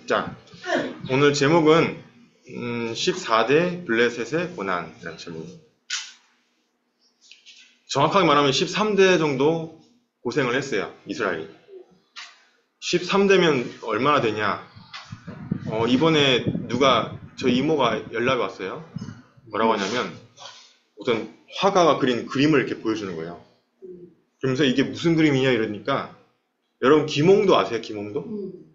자, 오늘 제목은 14대 블레셋의 고난이라는 제목입니다. 정확하게 말하면 13대 정도 고생을 했어요, 이스라엘이. 13대면 얼마나 되냐? 이번에 저희 이모가 연락이 왔어요. 뭐라고 하냐면, 우선 화가가 그린 그림을 이렇게 보여주는 거예요. 그러면서 이게 무슨 그림이냐 이러니까, 여러분 김홍도 아세요, 김홍도?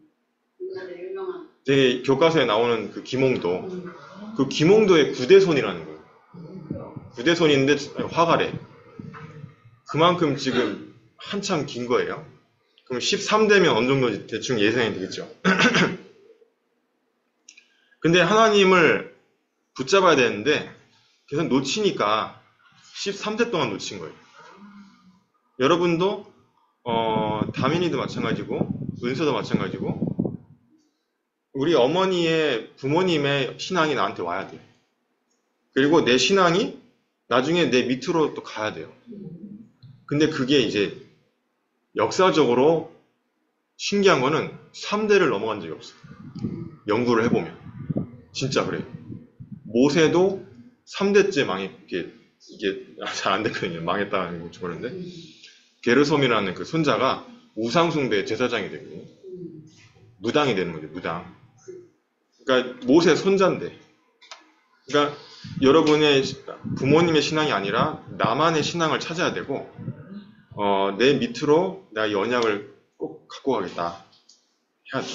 되게 교과서에 나오는 그 김홍도. 그 김홍도의 구대손이라는 거예요. 구대손인데 화가래. 그만큼 지금 한참 긴 거예요. 그럼 13대면 어느 정도 대충 예상이 되겠죠. 근데 하나님을 붙잡아야 되는데 계속 놓치니까 13대 동안 놓친 거예요. 여러분도 다민이도 마찬가지고 은서도 마찬가지고 우리 어머니의 부모님의 신앙이 나한테 와야 돼요. 그리고 내 신앙이 나중에 내 밑으로 또 가야 돼요. 근데 그게 이제 역사적으로 신기한 거는 3대를 넘어간 적이 없어요. 연구를 해보면. 진짜 그래요. 모세도 3대째 이게 잘 안 됐거든요. 망했다는 건지 모르는데. 게르솜이라는 그 손자가 우상숭배 제사장이 되거든요. 무당이 되는 거죠, 무당. 그러니까 모세 손자인데. 그러니까 여러분의 부모님의 신앙이 아니라 나만의 신앙을 찾아야 되고, 내 밑으로 내가 이 언약을 꼭 갖고 가겠다 해야죠.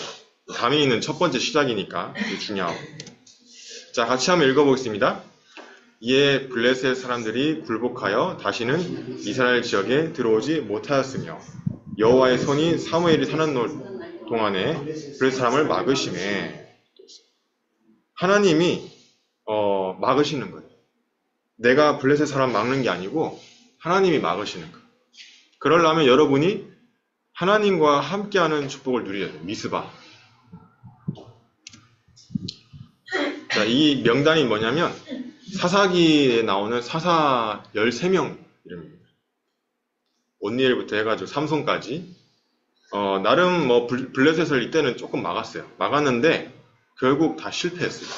다민이는 첫 번째 시작이니까 중요하고. 자, 같이 한번 읽어보겠습니다. 이에 블레셋 사람들이 굴복하여 다시는 이스라엘 지역에 들어오지 못하였으며 여호와의 손이 사무엘이 사는 동안에 블레셋 사람을 막으심에 하나님이 막으시는 거예요. 내가 블레셋 사람 막는 게 아니고 하나님이 막으시는 거예요. 그러려면 여러분이 하나님과 함께하는 축복을 누려야 돼요. 미스바. 자, 이 명단이 뭐냐면 사사기에 나오는 사사 13명 이름입니다. 온니엘부터 해가지고 삼손까지. 나름 뭐 블레셋을 이때는 조금 막았어요. 막았는데 결국 다 실패했어요.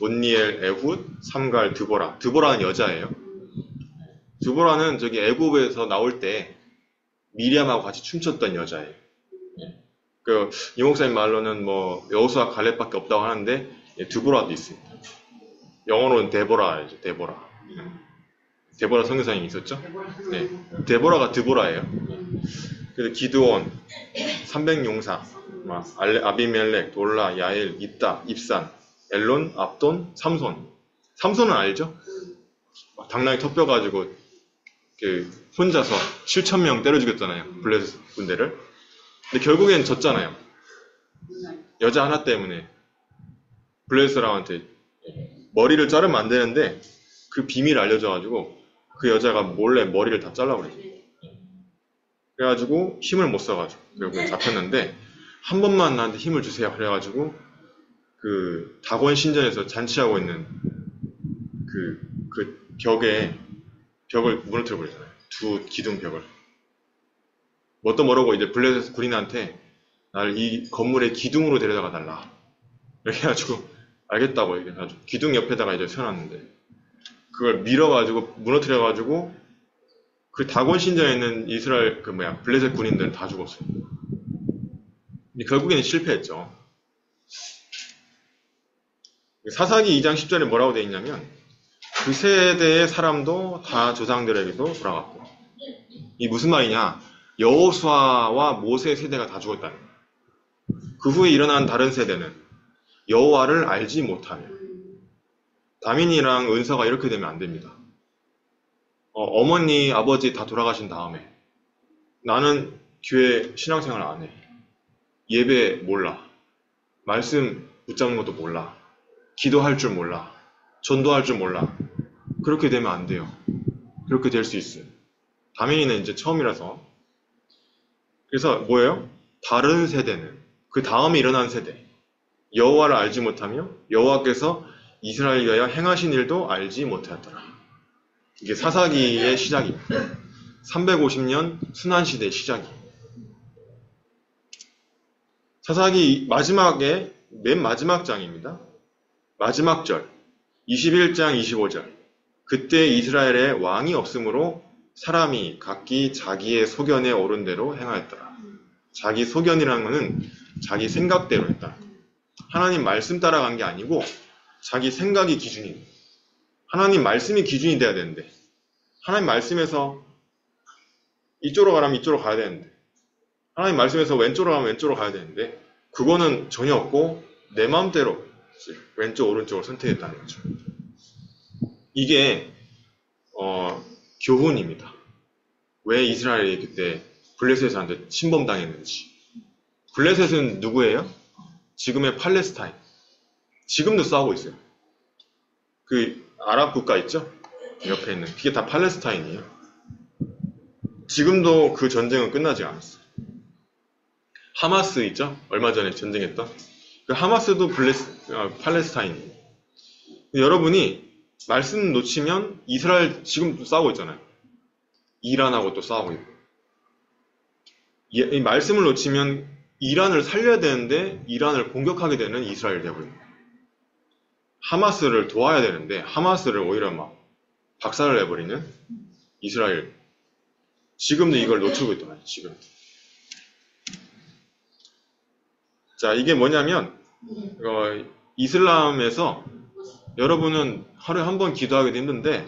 온니엘, 에훗, 삼갈, 드보라. 드보라는 여자예요. 드보라는 저기 애굽에서 나올 때 미리암하고 같이 춤췄던 여자예요. 이 목사님 말로는 뭐 여호수아 갈렙밖에 없다고 하는데 드보라도 있습니다. 영어로는 데보라죠. 데보라. 데보라 선교사님이 있었죠? 네. 데보라가 드보라예요. 그래서 기드온, 300용사, 아비멜렉, 돌라, 야엘, 입다, 입산, 엘론, 압돈, 삼손. 삼손은 알죠? 당나귀 텁혀가지고 혼자서 7,000명 때려 죽였잖아요. 블레셋 군대를. 근데 결국엔 졌잖아요. 여자 하나 때문에 블레셋 사람한테 머리를 자르면 안 되는데 그 비밀을 알려줘가지고 그 여자가 몰래 머리를 다 잘라버렸어요. 그래가지고 힘을 못 써가지고 결국엔 잡혔는데 한 번만 나한테 힘을 주세요. 그래가지고 그 다곤 신전에서 잔치하고 있는 그 벽을 무너뜨려 버리잖아요. 두 기둥 벽을. 뭣도 모르고 이제 블레셋 군인한테 나를 이 건물의 기둥으로 데려다가 달라. 이렇게 해가지고 알겠다고 얘기해가지고 기둥 옆에다가 이제 세워놨는데 그걸 밀어가지고 무너뜨려가지고 그 다곤 신전에 있는 이스라엘 블레셋 군인들은 다 죽었어요. 근데 결국에는 실패했죠. 사사기 2장 10절에 뭐라고 되어 있냐면 그 세대의 사람도 다 조상들에게도 돌아갔고. 이 무슨 말이냐? 여호수아와 모세 세대가 다 죽었다는 거예요. 그 후에 일어난 다른 세대는 여호와를 알지 못하며. 다민이랑 은서가 이렇게 되면 안 됩니다. 어머니, 아버지 다 돌아가신 다음에 나는 교회 신앙생활 안 해. 예배 몰라. 말씀 붙잡는 것도 몰라. 기도할 줄 몰라. 전도할 줄 몰라. 그렇게 되면 안 돼요. 그렇게 될 수 있어요. 다민이는 이제 처음이라서. 그래서 뭐예요? 다른 세대는 그 다음에 일어난 세대. 여호와를 알지 못하며 여호와께서 이스라엘 위하여 행하신 일도 알지 못하였더라. 이게 사사기의 시작입니다. 350년 순환시대의 시작이에요. 사사기 맨 마지막 장입니다. 마지막 절, 21장 25절. 그때 이스라엘에 왕이 없으므로 사람이 각기 자기의 소견에 오른 대로 행하였더라. 자기 소견이라는 것은 자기 생각대로 했다. 하나님 말씀 따라간 게 아니고 자기 생각이 기준입니다. 하나님 말씀이 기준이 돼야 되는데, 하나님 말씀에서 이쪽으로 가라면 이쪽으로 가야 되는데, 하나님 말씀에서 왼쪽으로 가면 왼쪽으로 가야 되는데, 그거는 전혀 없고 내 마음대로 왼쪽 오른쪽을 선택했다는 거죠. 이게 교훈입니다. 왜 이스라엘이 그때 블레셋한테 침범당했는지. 블레셋은 누구예요? 지금의 팔레스타인. 지금도 싸우고 있어요. 그 아랍 국가 있죠? 옆에 있는. 그게 다 팔레스타인이에요. 지금도 그 전쟁은 끝나지 않았어요. 하마스 있죠? 얼마 전에 전쟁했던. 그 하마스도 팔레스타인이에요. 여러분이 말씀 놓치면 이스라엘 지금도 싸우고 있잖아요. 이란하고 또 싸우고 있고. 이 말씀을 놓치면 이란을 살려야 되는데 이란을 공격하게 되는 이스라엘 되어버립니다. 하마스를 도와야 되는데 하마스를 오히려 막 박살을 내버리는 이스라엘. 지금도 이걸 놓치고 있단 말이에요. 지금. 자, 이게 뭐냐면 이슬람에서 여러분은 하루에 한 번 기도하기도 힘든데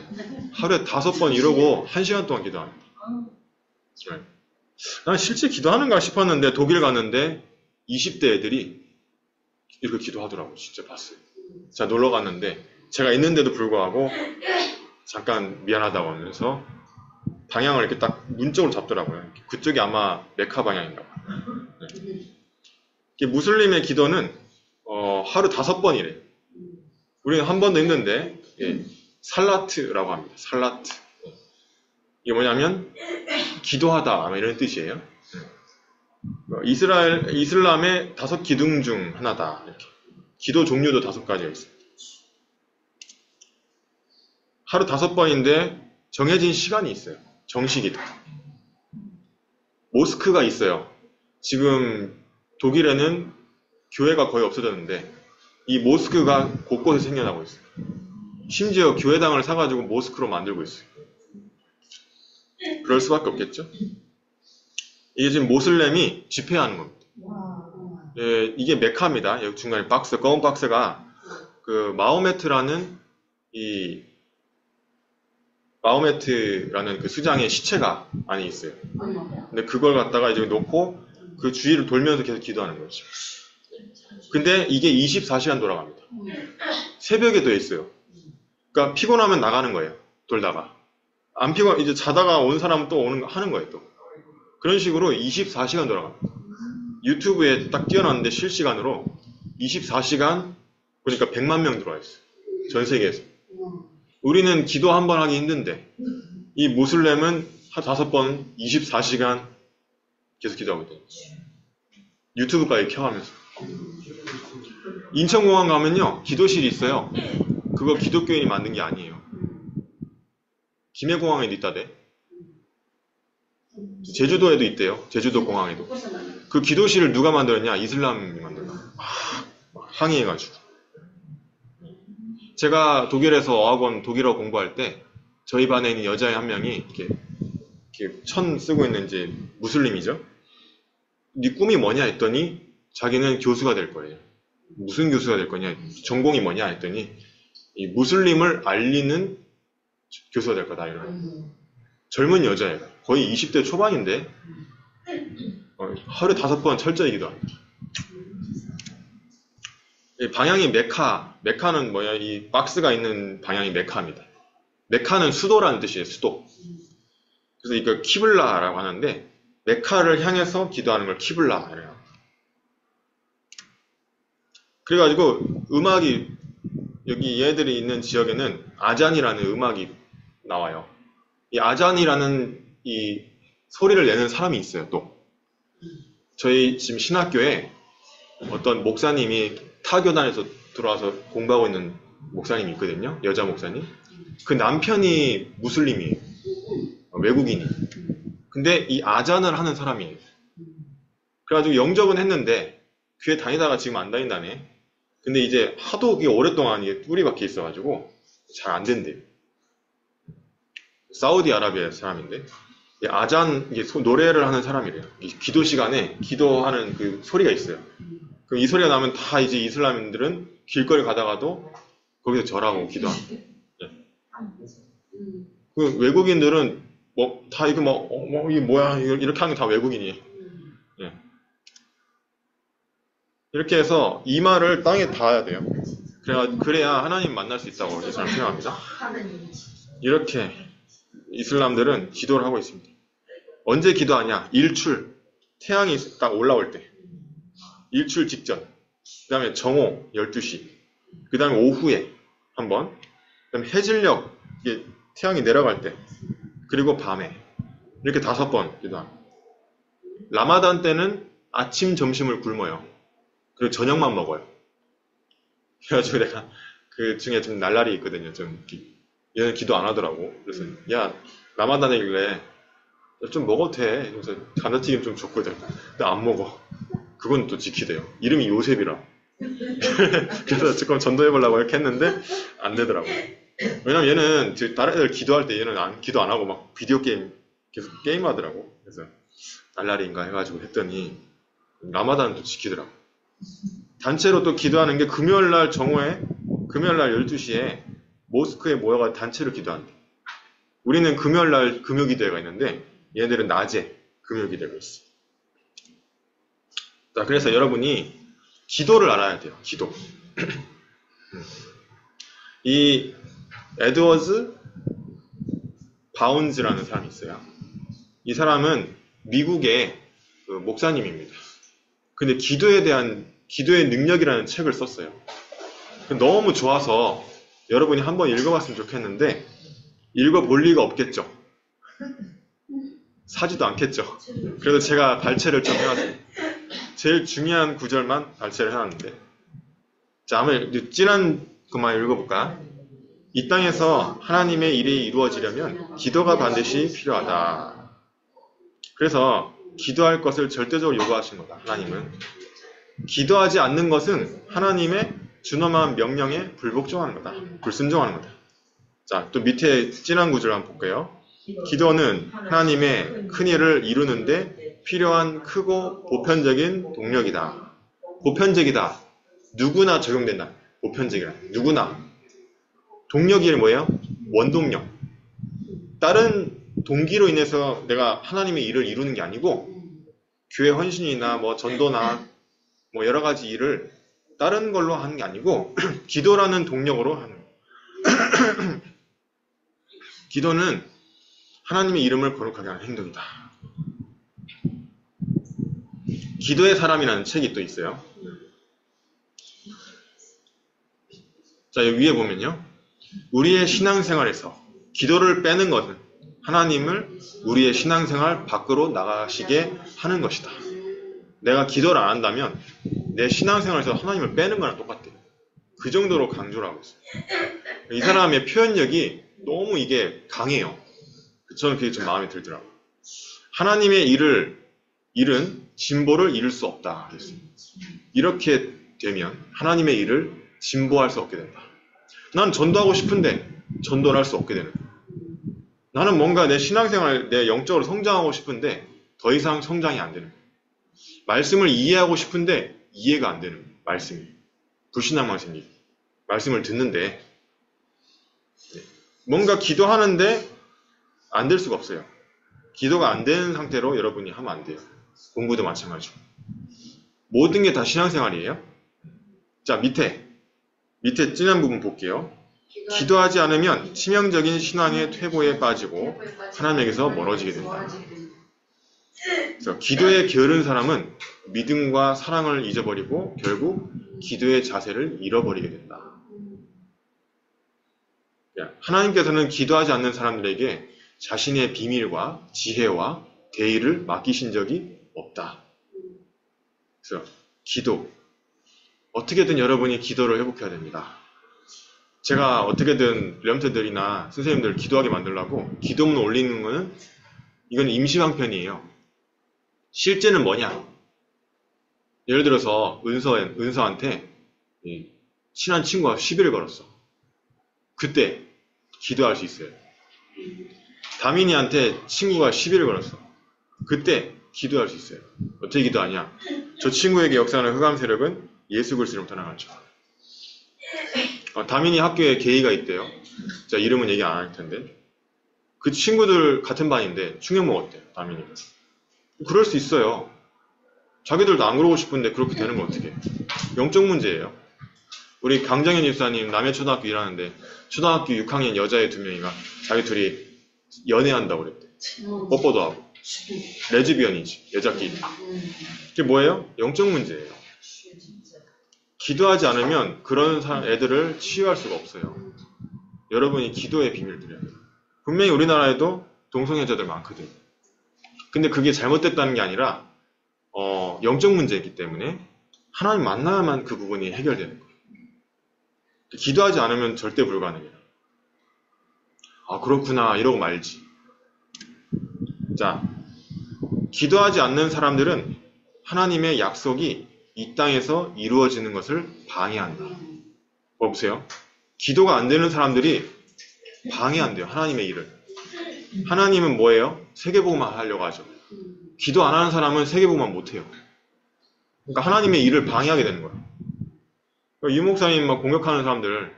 하루에 5번 이러고 1시간 동안 기도합니다. 네. 난 실제 기도하는가 싶었는데 독일 갔는데 20대 애들이 이렇게 기도하더라고요. 진짜 봤어요. 제가 놀러 갔는데 제가 있는데도 불구하고 잠깐 미안하다고 하면서 방향을 이렇게 딱 문쪽으로 잡더라고요. 그쪽이 아마 메카 방향인가 봐요. 네. 무슬림의 기도는 하루 5번이래요. 우리는 한 번도 힘든데 살라트라고 합니다. 살라트. 이게 뭐냐면 기도하다 아마 이런 뜻이에요. 이슬람의 5기둥 중 하나다. 이렇게. 기도 종류도 5가지가 있어요. 하루 5번인데 정해진 시간이 있어요. 정식이다. 모스크가 있어요. 지금 독일에는 교회가 거의 없어졌는데 이 모스크가 곳곳에 생겨나고 있어요. 심지어 교회당을 사가지고 모스크로 만들고 있어요. 그럴 수밖에 없겠죠? 이게 지금 모슬렘이 집회하는 겁니다. 예, 이게 메카입니다. 여기 중간에 박스, 검은 박스가 그 마호메트라는 그 수장의 시체가 안에 있어요. 근데 그걸 갖다가 이제 놓고 그 주위를 돌면서 계속 기도하는 거죠. 근데 이게 24시간 돌아갑니다. 새벽에도 있어요. 그러니까 피곤하면 나가는 거예요. 돌다가. 안 이제 자다가 온 사람은 또 하는 거예요, 또. 그런 식으로 24시간 돌아갑니다. 유튜브에 딱 띄워놨는데 실시간으로 24시간, 그러니까 100만 명 들어와 있어요. 전 세계에서. 우리는 기도 한 번 하기 힘든데, 이 무슬림은 한 5번 24시간 계속 기도하고 있대요. 유튜브까지 켜가면서. 인천공항 가면요, 기도실이 있어요. 그거 기독교인이 만든 게 아니에요. 김해공항에도 있다대. 제주도에도 있대요. 제주도 공항에도. 그 기도실을 누가 만들었냐? 이슬람이 만들었나? 항의해가지고. 제가 독일에서 어학원 독일어 공부할 때 저희 반에 있는 여자애 한 명이 이렇게 천 쓰고 있는 이제 무슬림이죠. 네 꿈이 뭐냐 했더니 자기는 교수가 될 거예요. 무슨 교수가 될 거냐? 전공이 뭐냐 했더니 이 무슬림을 알리는 교수가 될 거다. 이런 젊은 여자예요. 거의 20대 초반인데 하루에 5번 철저히 기도합니다. 방향이 메카는 뭐야? 이 박스가 있는 방향이 메카입니다. 메카는 수도라는 뜻이에요. 수도. 그래서 이거 키블라라고 하는데 메카를 향해서 기도하는 걸 키블라 이래요. 그래가지고 음악이 여기 얘들이 있는 지역에는 아잔이라는 음악이 나와요. 이 아잔이라는 이 소리를 내는 사람이 있어요. 또 저희 지금 신학교에 어떤 목사님이 타교단에서 들어와서 공부하고 있는 목사님이 있거든요. 여자 목사님. 그 남편이 무슬림이에요. 외국인이. 근데 이 아잔을 하는 사람이에요. 그래가지고 영접은 했는데 교회 다니다가 지금 안 다닌다네. 근데 이제 하도 그게 오랫동안 이게 뿔이 박혀 있어가지고 잘 안 된대요. 사우디아라비아 사람인데 아잔 이게 노래를 하는 사람이래요. 기도 시간에 기도하는 그 소리가 있어요. 그럼 이 소리가 나면 다 이제 이슬람인들은 길거리 가다가도 거기서 절하고 기도합니다. 예. 그 외국인들은 뭐 다 이거 이게 뭐야 이렇게 하는 게 다 외국인이에요. 예. 이렇게 해서 이마를 땅에 닿아야 돼요. 그래야 하나님 만날 수 있다고 저는 생각합니다. 이렇게 이슬람들은 기도를 하고 있습니다. 언제 기도하냐? 일출, 태양이 딱 올라올 때, 일출 직전, 그 다음에 정오 12시, 그 다음에 오후에 한번, 그 다음에 해질녘, 이게 태양이 내려갈 때, 그리고 밤에 이렇게 5번 기도합니다. 라마단 때는 아침, 점심을 굶어요. 그리고 저녁만 먹어요. 그래가지고 내가 그 중에 좀 날라리 있거든요. 얘는 기도 안 하더라고. 그래서 야 라마단이길래 좀 먹어도 돼. 그래서 감자튀김 좀 줬거든. 근데 안 먹어. 그건 또 지키대요. 이름이 요셉이라. 그래서 조금 전도해보려고 이렇게 했는데 안 되더라고. 왜냐면 얘는 다른 애들 기도할 때 얘는 기도 안 하고 막 비디오 게임 계속 게임하더라고. 그래서 날라리인가 해가지고 했더니 라마단은 또 지키더라고. 단체로 또 기도하는 게 금요일날 정오에 금요일날 12시에 모스크에 모여가 단체로 기도한대. 우리는 금요일날 금요기도회가 있는데 얘네들은 낮에 금요기도회가 있어. 자, 그래서 여러분이 기도를 알아야 돼요. 기도. 이 에드워즈 바운즈라는 사람이 있어요. 이 사람은 미국의 그 목사님입니다. 근데 기도의 능력이라는 책을 썼어요. 너무 좋아서 여러분이 한번 읽어봤으면 좋겠는데 읽어볼 리가 없겠죠. 사지도 않겠죠. 그래서 제가 발췌를 좀 해왔어요. 제일 중요한 구절만 발췌를 해놨는데 자, 한번 진한 것만 읽어볼까? 이 땅에서 하나님의 일이 이루어지려면 기도가 반드시 필요하다. 그래서 기도할 것을 절대적으로 요구하신 거다. 하나님은 기도하지 않는 것은 하나님의 준엄한 명령에 불복종하는 거다. 불순종하는 거다. 자, 또 밑에 진한 구절 한번 볼게요. 기도는 하나님의 큰 일을 이루는데 필요한 크고 보편적인 동력이다. 보편적이다. 누구나 적용된다. 보편적이다. 누구나. 동력이 뭐예요? 원동력. 다른 동기로 인해서 내가 하나님의 일을 이루는 게 아니고 교회 헌신이나 뭐 전도나 뭐 여러 가지 일을 다른 걸로 하는 게 아니고 기도라는 동력으로 하는 거예요. 기도는 하나님의 이름을 거룩하게 하는 행동이다. 기도의 사람이라는 책이 또 있어요. 자, 여기 위에 보면요. 우리의 신앙생활에서 기도를 빼는 것은 하나님을 우리의 신앙생활 밖으로 나가시게 하는 것이다. 내가 기도를 안 한다면 내 신앙생활에서 하나님을 빼는 거랑 똑같아요. 그 정도로 강조를 하고 있어요. 이 사람의 표현력이 너무 이게 강해요. 저는 그게 좀 마음에 들더라고요. 하나님의 일은 진보를 이룰 수 없다. 이렇게 되면 하나님의 일을 진보할 수 없게 된다. 난 전도하고 싶은데 전도를 할 수 없게 되는 거예요. 나는 뭔가 내 신앙생활, 내 영적으로 성장하고 싶은데 더 이상 성장이 안 되는 거예요. 말씀을 이해하고 싶은데 이해가 안 되는 거예요. 말씀이. 불신앙만 생기고. 말씀을 듣는데 뭔가 기도하는데 안 될 수가 없어요. 기도가 안 되는 상태로 여러분이 하면 안 돼요. 공부도 마찬가지고. 모든 게 다 신앙생활이에요. 자, 밑에 진한 부분 볼게요. 기도하지 않으면 치명적인 신앙의 퇴보에 빠지고 하나님에게서 멀어지게 된다. 그래서 기도에 게으른 사람은 믿음과 사랑을 잊어버리고 결국 기도의 자세를 잃어버리게 된다. 하나님께서는 기도하지 않는 사람들에게 자신의 비밀과 지혜와 대의를 맡기신 적이 없다. 그래서 기도. 어떻게든 여러분이 기도를 회복해야 됩니다. 제가 어떻게든 렘트들이나 선생님들 기도하게 만들려고 기도문 올리는 거는 이건 임시방편이에요. 실제는 뭐냐? 예를 들어서 은서한테 친한 친구가 시비를 걸었어. 그때 기도할 수 있어요. 다민이한테 친구가 시비를 걸었어. 그때 기도할 수 있어요. 어떻게 기도하냐? 저 친구에게 역사하는 흑암 세력은 예수 그리스도로 떠나가죠. 다민이 학교에 게이가 있대요. 자, 이름은 얘기 안 할 텐데. 그 친구들 같은 반인데 충격 먹었대요. 다민이가. 그럴 수 있어요. 자기들도 안 그러고 싶은데 그렇게 되는 건 어떻게? 영적 문제예요. 우리 강정현 집사님 남해초등학교 일하는데 초등학교 6학년 여자애 2명이가 자기 둘이 연애한다고 그랬대. 뽀뽀도 하고. 레즈비언이지. 여자끼리. 그게 뭐예요? 영적 문제예요. 기도하지 않으면 그런 애들을 치유할 수가 없어요. 여러분이 기도의 비밀 드려야 돼요. 분명히 우리나라에도 동성애자들 많거든. 근데 그게 잘못됐다는 게 아니라 영적 문제이기 때문에 하나님 만나야만 그 부분이 해결되는 거예요. 기도하지 않으면 절대 불가능해요. 아, 그렇구나 이러고 말지. 자, 기도하지 않는 사람들은 하나님의 약속이 이 땅에서 이루어지는 것을 방해한다. 보세요. 기도가 안 되는 사람들이 방해한대요. 하나님의 일을. 하나님은 뭐예요? 세계복음만 하려고 하죠. 기도 안 하는 사람은 세계복음만 못해요. 그러니까 하나님의 일을 방해하게 되는 거예요. 유 목사님 막 공격하는 사람들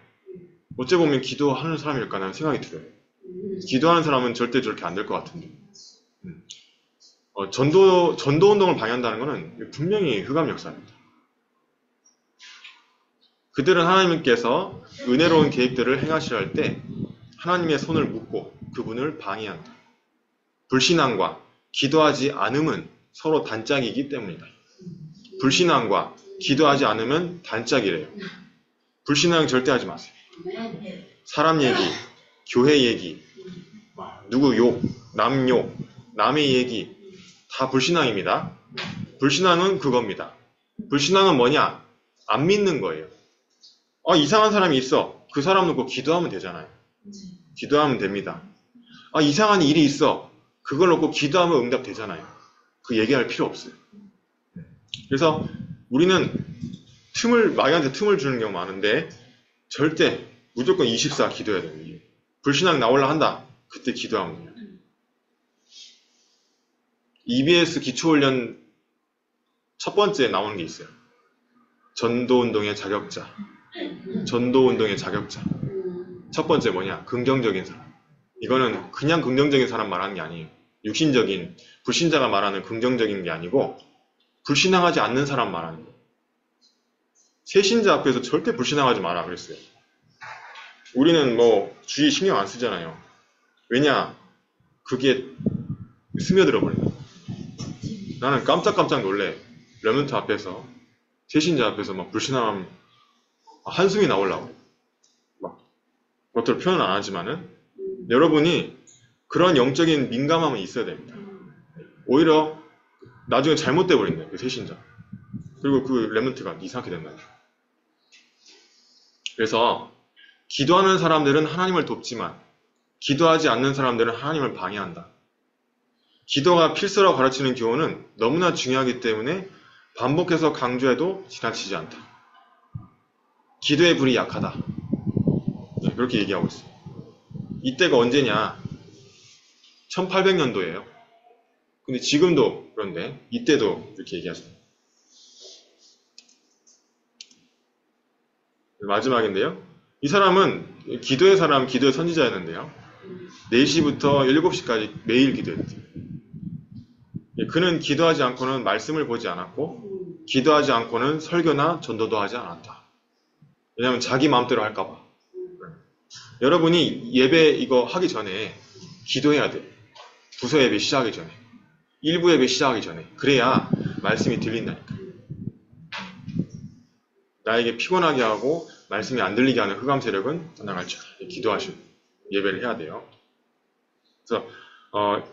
어째 보면 기도하는 사람일까 라는 생각이 들어요. 기도하는 사람은 절대 저렇게 안 될 것 같은데. 전도 운동을 방해한다는 것은 분명히 흑암 역사입니다. 그들은 하나님께서 은혜로운 계획들을 행하시려 할 때 하나님의 손을 묶고 그분을 방해한다. 불신앙과 기도하지 않음은 서로 단짝이기 때문이다. 불신앙과 기도하지 않으면 단짝이래요. 불신앙 절대 하지 마세요. 사람 얘기, 교회 얘기, 누구 욕, 남 욕, 남의 얘기 다 불신앙입니다. 불신앙은 그겁니다. 불신앙은 뭐냐? 안 믿는 거예요. 이상한 사람이 있어. 그 사람 놓고 기도하면 되잖아요. 기도하면 됩니다. 이상한 일이 있어. 그걸 놓고 기도하면 응답되잖아요. 그 얘기할 필요 없어요. 그래서 우리는 마귀한테 틈을 주는 경우 많은데 절대 무조건 24 기도해야 돼요. 불신앙 나오려 한다. 그때 기도하면 돼요. EBS 기초훈련 첫 번째 나오는 게 있어요. 전도운동의 자격자. 전도운동의 자격자. 첫 번째 뭐냐? 긍정적인 사람. 이거는 그냥 긍정적인 사람 말하는 게 아니에요. 육신적인, 불신자가 말하는 긍정적인 게 아니고 불신앙하지 않는 사람 말하는 거예요. 새신자 앞에서 절대 불신앙하지 마라 그랬어요. 우리는 주의 신경 안 쓰잖아요. 왜냐? 그게 스며들어 버려요. 나는 깜짝깜짝 놀래. 렘넌트 앞에서, 새신자 앞에서 막 불신앙하면 한숨이 나오려고. 겉으로 표현 안 하지만은 여러분이 그런 영적인 민감함은 있어야 됩니다. 오히려 나중에 잘못돼 버린다. 그 새신자. 그리고 그 렘넌트가 이상하게 된다. 그래서 기도하는 사람들은 하나님을 돕지만 기도하지 않는 사람들은 하나님을 방해한다. 기도가 필수라고 가르치는 교훈은 너무나 중요하기 때문에 반복해서 강조해도 지나치지 않다. 기도의 불이 약하다. 그렇게 얘기하고 있어요. 이때가 언제냐? 1800년도예요. 근데 지금도 그런데 이때도 이렇게 얘기하죠. 마지막인데요. 이 사람은 기도의 사람, 기도의 선지자였는데요. 4시부터 7시까지 매일 기도했대요. 그는 기도하지 않고는 말씀을 보지 않았고 기도하지 않고는 설교나 전도도 하지 않았다. 왜냐하면 자기 마음대로 할까봐. 여러분이 예배 이거 하기 전에 기도해야 돼. 부서 예배 시작하기 전에. 일부 예배 시작하기 전에. 그래야 말씀이 들린다니까. 나에게 피곤하게 하고 말씀이 안 들리게 하는 흑암 세력은 떠나갈 줄 기도하시고 예배를 해야 돼요. 그래서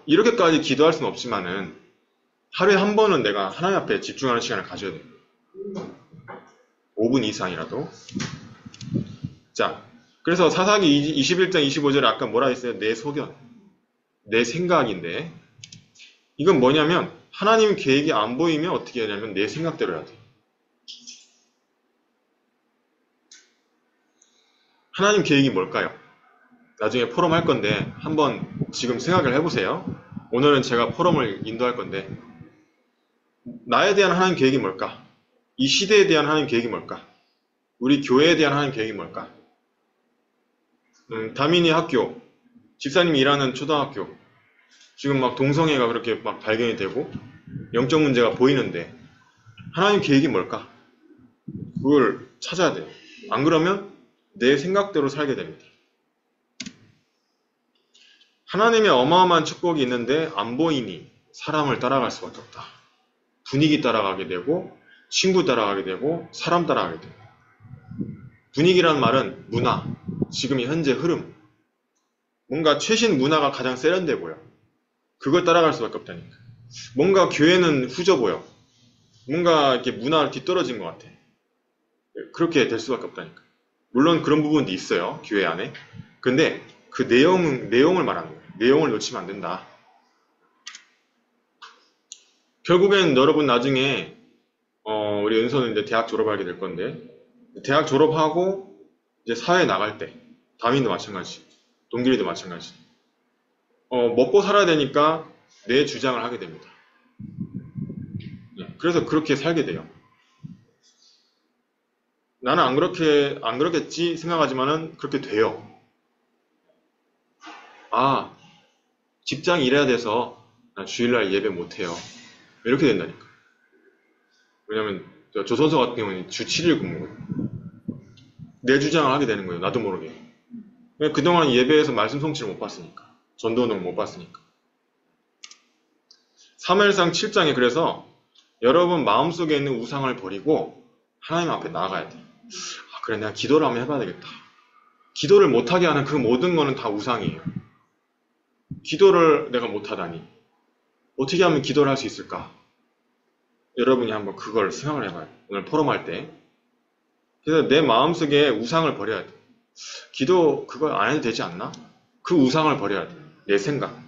이렇게까지 기도할 수는 없지만은 하루에 한 번은 내가 하나님 앞에 집중하는 시간을 가져야 돼요. 5분 이상이라도. 자, 그래서 사사기 21장 25절에 아까 뭐라 했어요? 내 소견, 내 생각인데 이건 뭐냐면 하나님 계획이 안 보이면 어떻게 하냐면 내 생각대로 해야 돼. 하나님 계획이 뭘까요? 나중에 포럼 할 건데 한번 지금 생각을 해보세요. 오늘은 제가 포럼을 인도할 건데 나에 대한 하나님 계획이 뭘까? 이 시대에 대한 하나님 계획이 뭘까? 우리 교회에 대한 하나님 계획이 뭘까? 다민이 학교, 집사님이 일하는 초등학교, 지금 막 동성애가 그렇게 막 발견이 되고 영적 문제가 보이는데 하나님 계획이 뭘까? 그걸 찾아야 돼요. 안 그러면 내 생각대로 살게 됩니다. 하나님의 어마어마한 축복이 있는데 안 보이니 사람을 따라갈 수밖에 없다. 분위기 따라가게 되고 친구 따라가게 되고 사람 따라가게 되고 분위기란 말은 문화, 지금의 현재 흐름 뭔가 최신 문화가 가장 세련돼 보여. 그걸 따라갈 수밖에 없다니까. 뭔가 교회는 후져 보여. 뭔가 이렇게 문화를 뒤떨어진 것 같아. 그렇게 될 수밖에 없다니까. 물론 그런 부분도 있어요. 교회 안에. 근데 그 내용을 말하는 거예요. 내용을 놓치면 안 된다. 결국엔 여러분 나중에 우리 은서는 이제 대학 졸업하게 될 건데 대학 졸업하고 이제 사회에 나갈 때 다민도 마찬가지, 동길이도 마찬가지. 먹고 살아야 되니까 내 주장을 하게 됩니다. 그래서 그렇게 살게 돼요. 나는 안 그렇겠지 생각하지만은 그렇게 돼요. 아, 직장 일해야 돼서 나 주일날 예배 못해요. 이렇게 된다니까. 왜냐면 조선소 같은 경우는 주 7일 근무거든요. 내 주장을 하게 되는 거예요. 나도 모르게. 그동안 예배에서 말씀 성취를 못 봤으니까. 전도운동을 못 봤으니까. 사무엘상 7장에 그래서 여러분 마음속에 있는 우상을 버리고 하나님 앞에 나아가야 돼. 그래 내가 기도를 한번 해봐야 되겠다. 기도를 못하게 하는 그 모든 거는 다 우상이에요. 기도를 내가 못하다니. 어떻게 하면 기도를 할 수 있을까? 여러분이 한번 그걸 생각을 해봐요. 오늘 포럼할 때. 그래서 내 마음속에 우상을 버려야 돼. 기도 그걸 안 해도 되지 않나? 그 우상을 버려야 돼. 내 생각.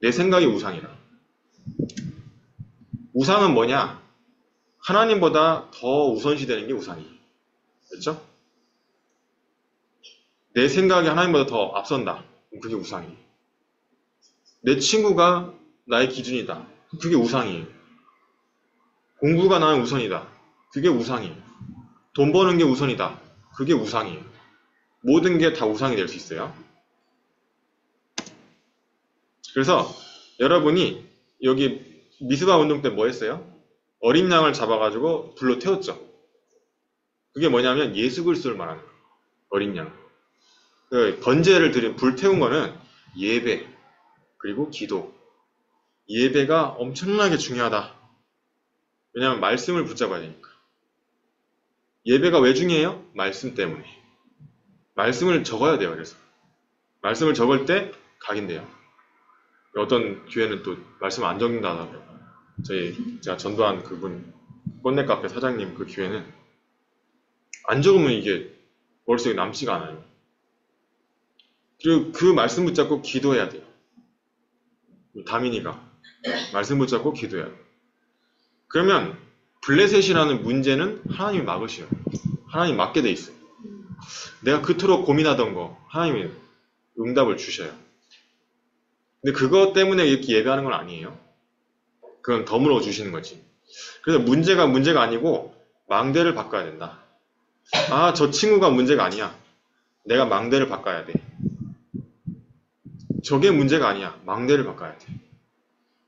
내 생각이 우상이라. 우상은 뭐냐? 하나님보다 더 우선시되는 게 우상이에요. 그렇죠? 내 생각이 하나님보다 더 앞선다. 그게 우상이에요. 내 친구가 나의 기준이다. 그게 우상이에요. 공부가 나의 우선이다. 그게 우상이에요. 돈 버는 게 우선이다. 그게 우상이에요. 모든 게 다 우상이 될 수 있어요. 그래서 여러분이 여기 미스바 운동 때 뭐 했어요? 어린 양을 잡아가지고 불로 태웠죠. 그게 뭐냐면 예수 그리스도를 말하는 거예요. 어린 양. 그 번제를 드린 불 태운 거는 예배 그리고 기도. 예배가 엄청나게 중요하다. 왜냐하면 말씀을 붙잡아야 되니까. 예배가 왜 중요해요? 말씀 때문에. 말씀을 적어야 돼요. 그래서 말씀을 적을 때 각인돼요. 어떤 교회는 또 말씀 안 적는다 하더라고요. 제가 전도한 그분 꽃내 카페 사장님 그 교회는 안 적으면 이게 머릿속에 남지가 않아요. 그리고 그 말씀 붙잡고 기도해야 돼요. 다민이가 말씀 붙잡고 기도해야 돼요. 그러면 블레셋이라는 문제는 하나님이 막으셔요. 하나님이 막게 돼 있어요. 내가 그토록 고민하던 거 하나님이 응답을 주셔요. 근데 그것 때문에 이렇게 예배하는 건 아니에요. 그건 덤으로 주시는 거지. 그래서 문제가 아니고 망대를 바꿔야 된다. 아, 저 친구가 문제가 아니야. 내가 망대를 바꿔야 돼. 저게 문제가 아니야. 망대를 바꿔야 돼.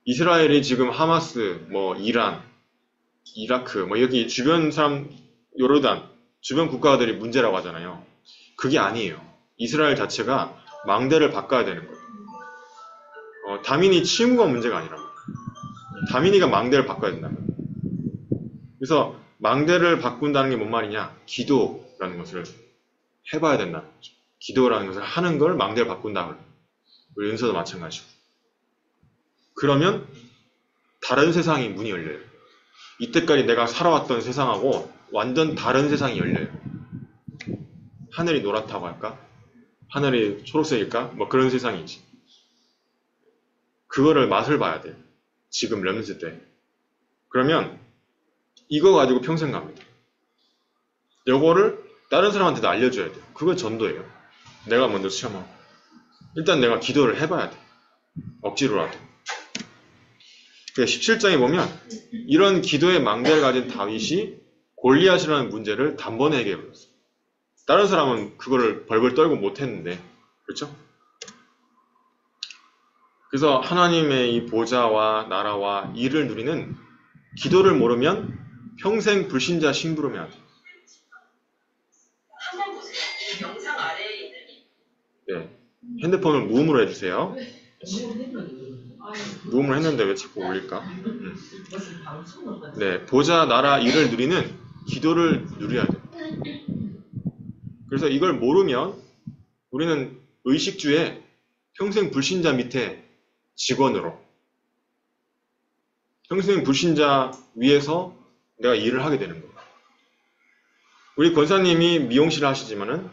이스라엘이 지금 하마스, 이란, 이라크, 여기 주변 사람, 요르단, 주변 국가들이 문제라고 하잖아요. 그게 아니에요. 이스라엘 자체가 망대를 바꿔야 되는 거예요. 다민이 친구가 문제가 아니라고. 다민이가 망대를 바꿔야 된다는 거예요. 그래서 망대를 바꾼다는 게 뭔 말이냐? 기도라는 것을 해봐야 된다는 거죠. 기도라는 것을 하는 걸 망대를 바꾼다. 우리 은서도 마찬가지고. 그러면 다른 세상이 문이 열려요. 이때까지 내가 살아왔던 세상하고 완전 다른 세상이 열려요. 하늘이 노랗다고 할까? 하늘이 초록색일까? 그런 세상이지. 그거를 맛을 봐야 돼요. 지금 렘넌트 때. 그러면 이거 가지고 평생 갑니다. 요거를 다른 사람한테도 알려줘야 돼요. 그건 전도예요. 내가 먼저 수렴하고. 일단 내가 기도를 해봐야 돼. 억지로라도. 17장에 보면 이런 기도의 망대를 가진 다윗이 골리앗이라는 문제를 단번에 해결해버렸어요. 다른 사람은 그거를 벌벌 떨고 못했는데, 그렇죠? 그래서 하나님의 이 보좌와 나라와 일을 누리는 기도를 모르면 평생 불신자 심부름해야 돼. 한번 보세요. 이 영상 아래에 있는 네. 핸드폰을 무음으로 해주세요. 무음을 했는데 왜 자꾸 올릴까? 네, 보좌, 나라, 일을 누리는 기도를 누려야 돼. 그래서 이걸 모르면 우리는 의식주에 평생 불신자 밑에 직원으로, 평생 불신자 위에서 내가 일을 하게 되는 거예요. 우리 권사님이 미용실을 하시지만은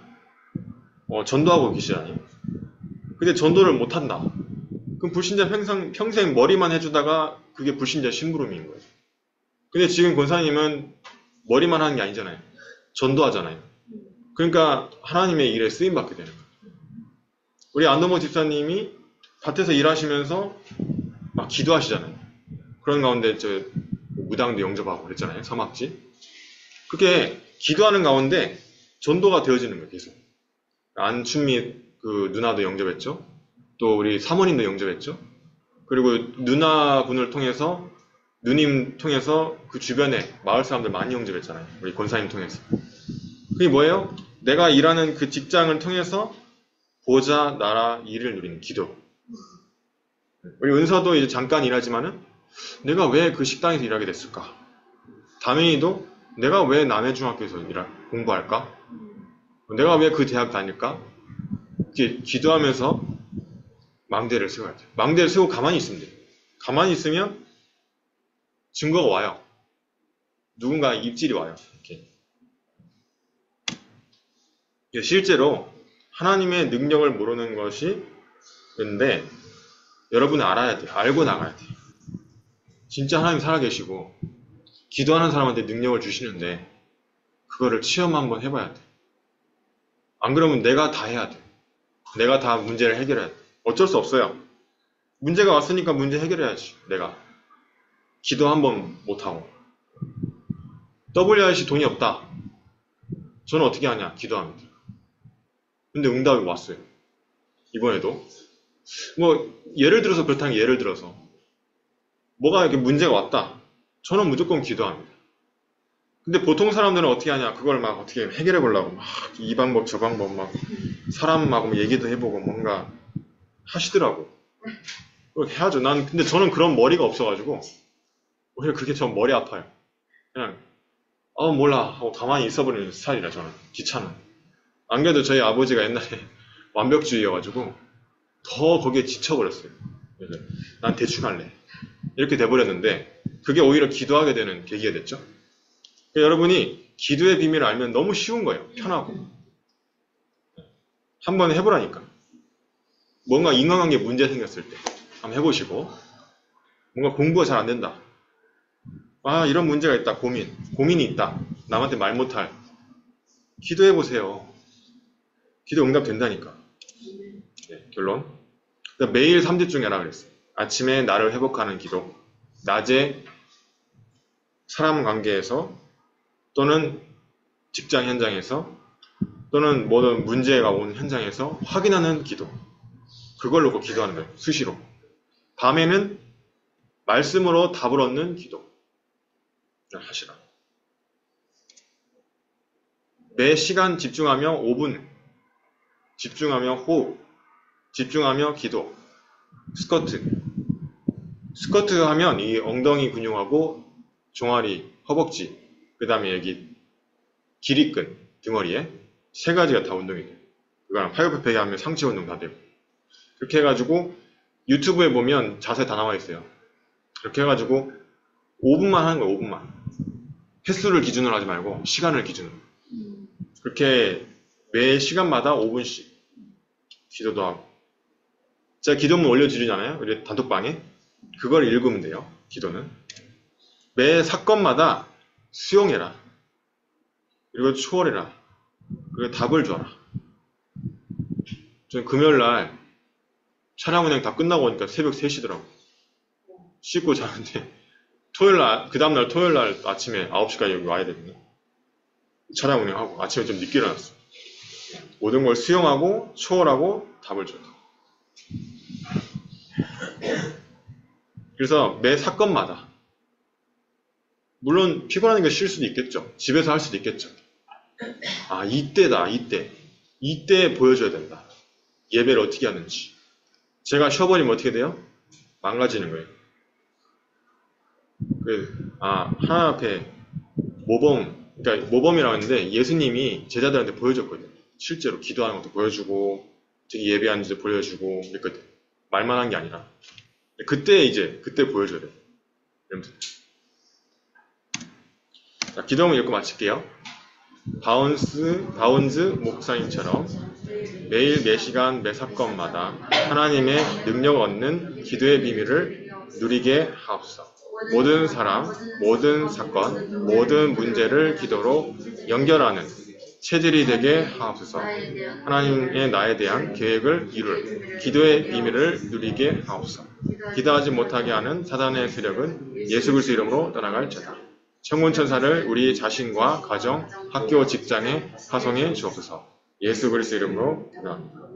전도하고 계시잖아요. 근데 전도를 못한다. 그럼 불신자 평생 머리만 해주다가 그게 불신자 심부름인 거예요. 근데 지금 권사님은 머리만 하는 게 아니잖아요. 전도하잖아요. 그러니까 하나님의 일에 쓰임받게 되는 거예요. 우리 안노모 집사님이 밭에서 일하시면서 막 기도하시잖아요. 그런 가운데 저 무당도 영접하고 그랬잖아요. 서막지. 그게 기도하는 가운데 전도가 되어지는 거예요. 계속. 안춘미 그 누나도 영접했죠. 또 우리 사모님도 영접했죠. 그리고 누나분을 통해서 누님 통해서 그 주변에 마을 사람들 많이 영접했잖아요. 우리 권사님 통해서. 그게 뭐예요? 내가 일하는 그 직장을 통해서 보좌, 나라, 일을 누리는 기도. 우리 은서도 이제 잠깐 일하지만은 내가 왜 그 식당에서 일하게 됐을까? 다민이도 내가 왜 남해중학교에서 공부할까? 내가 왜 그 대학 다닐까? 이렇게 기도하면서 망대를 세워야 돼요. 망대를 세우고 가만히 있으면 돼요. 가만히 있으면 증거가 와요. 누군가 입질이 와요. 이렇게. 실제로 하나님의 능력을 모르는 것이 근데 여러분은 알아야 돼요. 알고 나가야 돼요. 진짜 하나님 살아계시고 기도하는 사람한테 능력을 주시는데 그거를 체험 한번 해봐야 돼. 안 그러면 내가 다 해야 돼. 내가 다 문제를 해결해야 돼. 어쩔 수 없어요. 문제가 왔으니까 문제 해결해야지. 내가 기도 한번 못하고 WRC 돈이 없다. 저는 어떻게 하냐? 기도합니다. 근데 응답이 왔어요. 이번에도 뭐 예를 들어서 그렇다는 게 예를 들어서 뭐가 이렇게 문제가 왔다. 저는 무조건 기도합니다. 근데 보통 사람들은 어떻게 하냐? 그걸 막 어떻게 해결해 보려고 막 이 방법 저 방법 막 사람하고 얘기도 해보고 뭔가 하시더라고. 그렇게 해야죠. 근데 저는 그런 머리가 없어가지고 오히려 그게 저 머리 아파요. 그냥 몰라 하고 가만히 있어버리는 스타일이라 저는 귀찮아. 안 그래도 저희 아버지가 옛날에 완벽주의여가지고 더 거기에 지쳐버렸어요. 그래서 난 대충 할래. 이렇게 돼버렸는데 그게 오히려 기도하게 되는 계기가 됐죠. 그러니까 여러분이 기도의 비밀을 알면 너무 쉬운 거예요. 편하고. 한번 해보라니까. 뭔가 인간관계 문제 생겼을 때 한번 해보시고 뭔가 공부가 잘 안 된다. 이런 문제가 있다. 고민이 있다. 남한테 말 못할. 기도해보세요. 기도 응답 된다니까. 네, 결론. 매일 3집중 해라 그랬어요. 아침에 나를 회복하는 기도. 낮에 사람 관계에서 또는 직장 현장에서 또는 모든 문제가 온 현장에서 확인하는 기도. 그걸 놓고 기도하는 거예요. 수시로. 밤에는 말씀으로 답을 얻는 기도. 하시라. 매 시간 집중하며 5분 집중하며 호흡 집중하며 기도. 스쿼트 하면 이 엉덩이 근육하고 종아리, 허벅지 그 다음에 여기 기립근, 등허리에 세 가지가 다 운동이 돼요. 그거랑 팔굽혀펴기 하면 상체 운동 다 되고 그렇게 해가지고 유튜브에 보면 자세 다 나와 있어요. 그렇게 해가지고 5분만 하는 거예요. 5분만. 횟수를 기준으로 하지 말고 시간을 기준으로. 그렇게 매 시간마다 5분씩 기도도 하고. 제가 기도문 올려드리잖아요. 우리 단톡방에. 그걸 읽으면 돼요. 기도는. 매 사건마다 수용해라. 그리고 추월해라. 그래 답을 줘라. 저는 금요일날 차량 운행 다 끝나고 오니까 새벽 3시더라고. 씻고 자는데 그 다음날 토요일날 아침에 9시까지 여기 와야 되거든요. 차량 운행하고 아침에 좀 늦게 일어났어. 모든 걸 수용하고 초월하고 답을 줘요. 그래서 매 사건마다 물론 피곤한 게 싫을 수도 있겠죠. 집에서 할 수도 있겠죠. 아, 이때다, 이때 보여줘야 된다. 예배를 어떻게 하는지. 제가 쉬어버리면 어떻게 돼요? 망가지는 거예요. 하나님 앞에 그러니까 모범이라고 했는데 예수님이 제자들한테 보여줬거든요. 실제로 기도하는 것도 보여주고, 어떻게 예배하는지도 보여주고, 그랬거든요. 말만 한 게 아니라. 그때 보여줘야 돼요. 여러분들. 자, 기도문 읽고 마칠게요. 바운즈 목사님처럼 매일 매 시간 매 사건마다 하나님의 능력을 얻는 기도의 비밀을 누리게 하옵소서. 모든 사람, 모든 사건, 모든 문제를 기도로 연결하는 체질이 되게 하옵소서. 하나님의 나에 대한 계획을 이룰 기도의 비밀을 누리게 하옵소서. 기도하지 못하게 하는 사단의 세력은 예수 그리스도 이름으로 떠나갈지어다. 천군 천사를 우리 자신과 가정, 학교, 직장에 파송해 주옵소서. 예수 그리스도 이름으로 기도합니다.